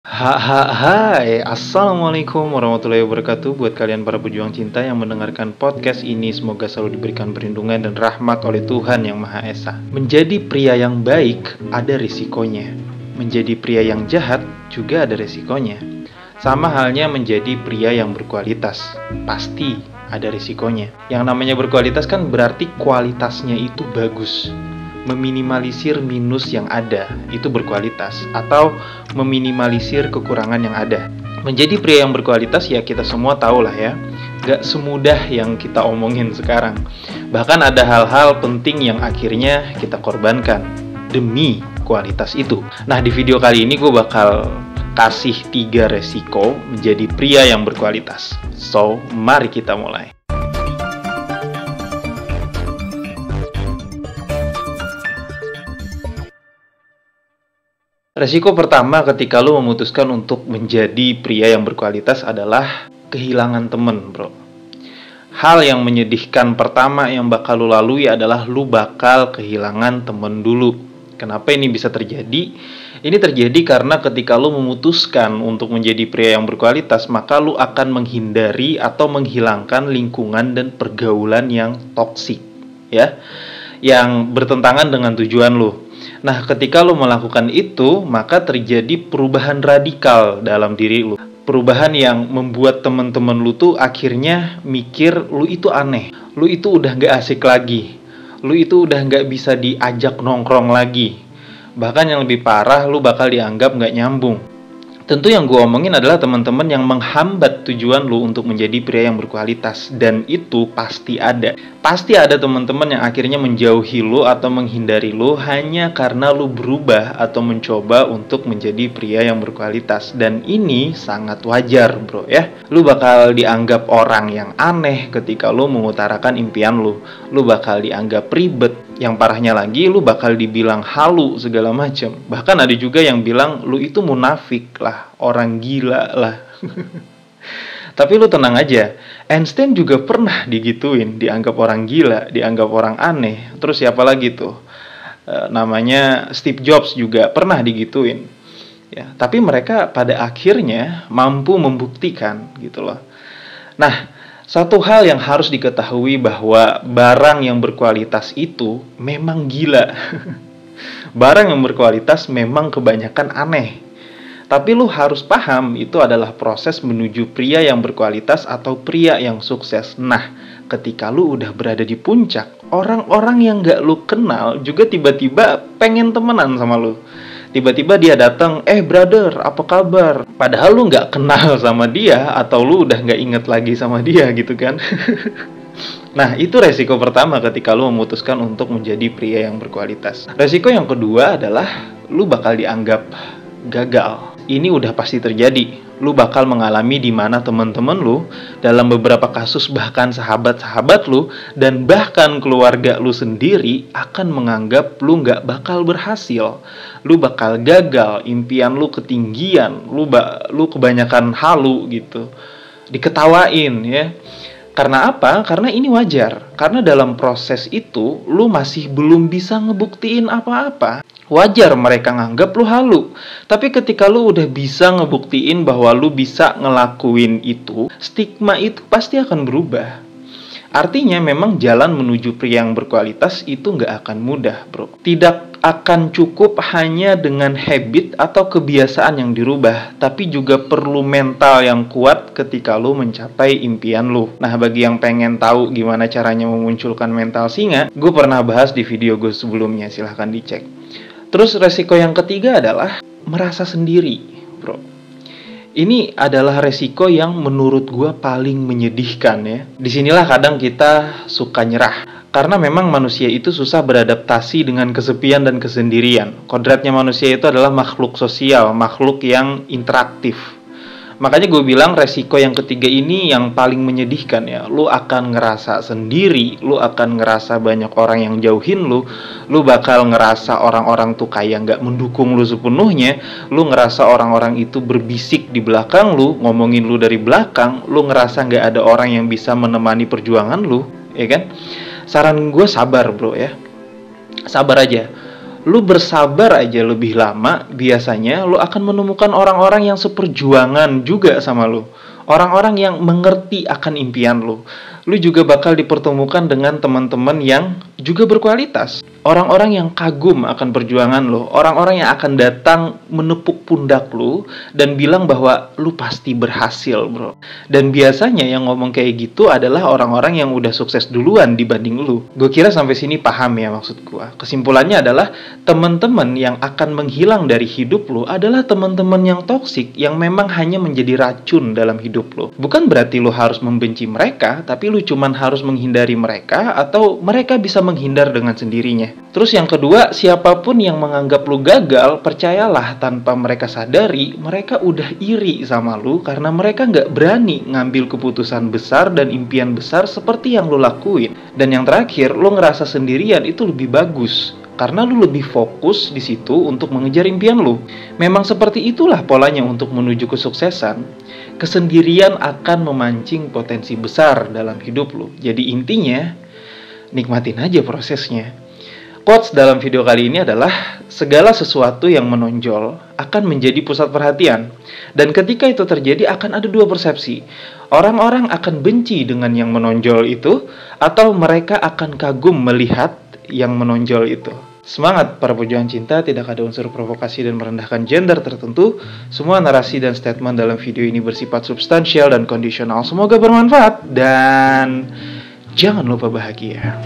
Hai, Assalamualaikum warahmatullahi wabarakatuh. Buat kalian para pejuang cinta yang mendengarkan podcast ini, semoga selalu diberikan perlindungan dan rahmat oleh Tuhan Yang Maha Esa. Menjadi pria yang baik ada risikonya. Menjadi pria yang jahat juga ada risikonya. Sama halnya menjadi pria yang berkualitas, pasti ada risikonya. Yang namanya berkualitas kan berarti kualitasnya itu bagus. Meminimalisir minus yang ada, itu berkualitas. Atau meminimalisir kekurangan yang ada. Menjadi pria yang berkualitas ya kita semua tahu lah ya, gak semudah yang kita omongin sekarang. Bahkan ada hal-hal penting yang akhirnya kita korbankan demi kualitas itu. Nah, di video kali ini gue bakal kasih 3 resiko menjadi pria yang berkualitas. So, mari kita mulai. Resiko pertama ketika lu memutuskan untuk menjadi pria yang berkualitas adalah kehilangan temen, bro. Hal yang menyedihkan pertama yang bakal lu lalui adalah lu bakal kehilangan temen dulu. Kenapa ini bisa terjadi? Ini terjadi karena ketika lu memutuskan untuk menjadi pria yang berkualitas, maka lu akan menghindari atau menghilangkan lingkungan dan pergaulan yang toksik, ya, yang bertentangan dengan tujuan lu. Nah, ketika lo melakukan itu, maka terjadi perubahan radikal dalam diri lo. Perubahan yang membuat temen-temen lo tuh akhirnya mikir lo itu aneh. Lo itu udah gak asik lagi. Lo itu udah gak bisa diajak nongkrong lagi. Bahkan yang lebih parah, lo bakal dianggap gak nyambung. Tentu yang gue omongin adalah teman-teman yang menghambat tujuan lu untuk menjadi pria yang berkualitas. Dan itu pasti ada. Pasti ada teman-teman yang akhirnya menjauhi lu atau menghindari lu hanya karena lu berubah atau mencoba untuk menjadi pria yang berkualitas. Dan ini sangat wajar, bro, ya. Lu bakal dianggap orang yang aneh ketika lu mengutarakan impian lu. Lu bakal dianggap ribet. Yang parahnya lagi, lu bakal dibilang halu segala macam. Bahkan ada juga yang bilang lu itu munafik lah, orang gila lah. Tapi lu tenang aja, Einstein juga pernah digituin, dianggap orang gila, dianggap orang aneh. Terus siapa lagi tuh? Namanya Steve Jobs juga pernah digituin. Ya, tapi mereka pada akhirnya mampu membuktikan gitu loh. Nah, satu hal yang harus diketahui bahwa barang yang berkualitas itu memang gila. Barang yang berkualitas memang kebanyakan aneh. Tapi lu harus paham itu adalah proses menuju pria yang berkualitas atau pria yang sukses. Nah, ketika lu udah berada di puncak, orang-orang yang gak lu kenal juga tiba-tiba pengen temenan sama lu. Tiba-tiba dia datang, brother, apa kabar? Padahal lu gak kenal sama dia, atau lu udah gak inget lagi sama dia gitu kan. Nah, itu resiko pertama ketika lu memutuskan untuk menjadi pria yang berkualitas. Resiko yang kedua adalah lu bakal dianggap gagal. Ini udah pasti terjadi. Lu bakal mengalami di mana teman-teman lu, dalam beberapa kasus bahkan sahabat-sahabat lu, dan bahkan keluarga lu sendiri akan menganggap lu gak bakal berhasil. Lu bakal gagal, impian lu ketinggian, lu kebanyakan halu gitu. Diketawain ya. Karena apa? Karena ini wajar. Karena dalam proses itu, lu masih belum bisa ngebuktiin apa-apa. Wajar mereka nganggap lu halu. Tapi ketika lu udah bisa ngebuktiin bahwa lu bisa ngelakuin itu, stigma itu pasti akan berubah. Artinya memang jalan menuju pria yang berkualitas itu nggak akan mudah, bro. Tidak akan cukup hanya dengan habit atau kebiasaan yang dirubah, tapi juga perlu mental yang kuat ketika lu mencapai impian lu. Nah, bagi yang pengen tahu gimana caranya memunculkan mental singa, gue pernah bahas di video gue sebelumnya, silahkan dicek. Terus resiko yang ketiga adalah merasa sendiri, bro. Ini adalah resiko yang menurut gue paling menyedihkan ya. Disinilah kadang kita suka nyerah. Karena memang manusia itu susah beradaptasi dengan kesepian dan kesendirian. Kodratnya manusia itu adalah makhluk sosial, makhluk yang interaktif. Makanya gue bilang resiko yang ketiga ini yang paling menyedihkan ya. Lu akan ngerasa sendiri, lu akan ngerasa banyak orang yang jauhin lu bakal ngerasa orang-orang tuh kayak gak mendukung lu sepenuhnya, lu ngerasa orang-orang itu berbisik di belakang lu, ngomongin lu dari belakang, lu ngerasa gak ada orang yang bisa menemani perjuangan lu, ya kan? Saran gue sabar, bro ya. Sabar aja. lu bersabar aja lebih lama, biasanya lu akan menemukan orang-orang yang seperjuangan juga sama lu. Orang-orang yang mengerti akan impian lu. Lu juga bakal dipertemukan dengan teman-teman yang juga berkualitas. Orang-orang yang kagum akan perjuangan lu. Orang-orang yang akan datang menepuk pundak lu dan bilang bahwa lu pasti berhasil, bro. Dan biasanya yang ngomong kayak gitu adalah orang-orang yang udah sukses duluan dibanding lu. Gue kira sampai sini paham ya maksud gue. Kesimpulannya adalah teman-teman yang akan menghilang dari hidup lu adalah teman-teman yang toksik yang memang hanya menjadi racun dalam hidup lu. Bukan berarti lu harus membenci mereka, tapi lu cuman harus menghindari mereka atau mereka bisa menghindar dengan sendirinya. Terus yang kedua, siapapun yang menganggap lu gagal, percayalah tanpa mereka sadari, mereka udah iri sama lu karena mereka nggak berani ngambil keputusan besar dan impian besar seperti yang lu lakuin. Dan yang terakhir, lu ngerasa sendirian itu lebih bagus. Karena lu lebih fokus di situ untuk mengejar impian lu. Memang seperti itulah polanya untuk menuju kesuksesan. Kesendirian akan memancing potensi besar dalam hidup lu. Jadi intinya, nikmatin aja prosesnya. Quotes dalam video kali ini adalah, segala sesuatu yang menonjol akan menjadi pusat perhatian. Dan ketika itu terjadi akan ada dua persepsi. Orang-orang akan benci dengan yang menonjol itu, atau mereka akan kagum melihat yang menonjol itu. Semangat para pejuang cinta, tidak ada unsur provokasi dan merendahkan gender tertentu. Semua narasi dan statement dalam video ini bersifat substansial dan kondisional. Semoga bermanfaat dan jangan lupa bahagia.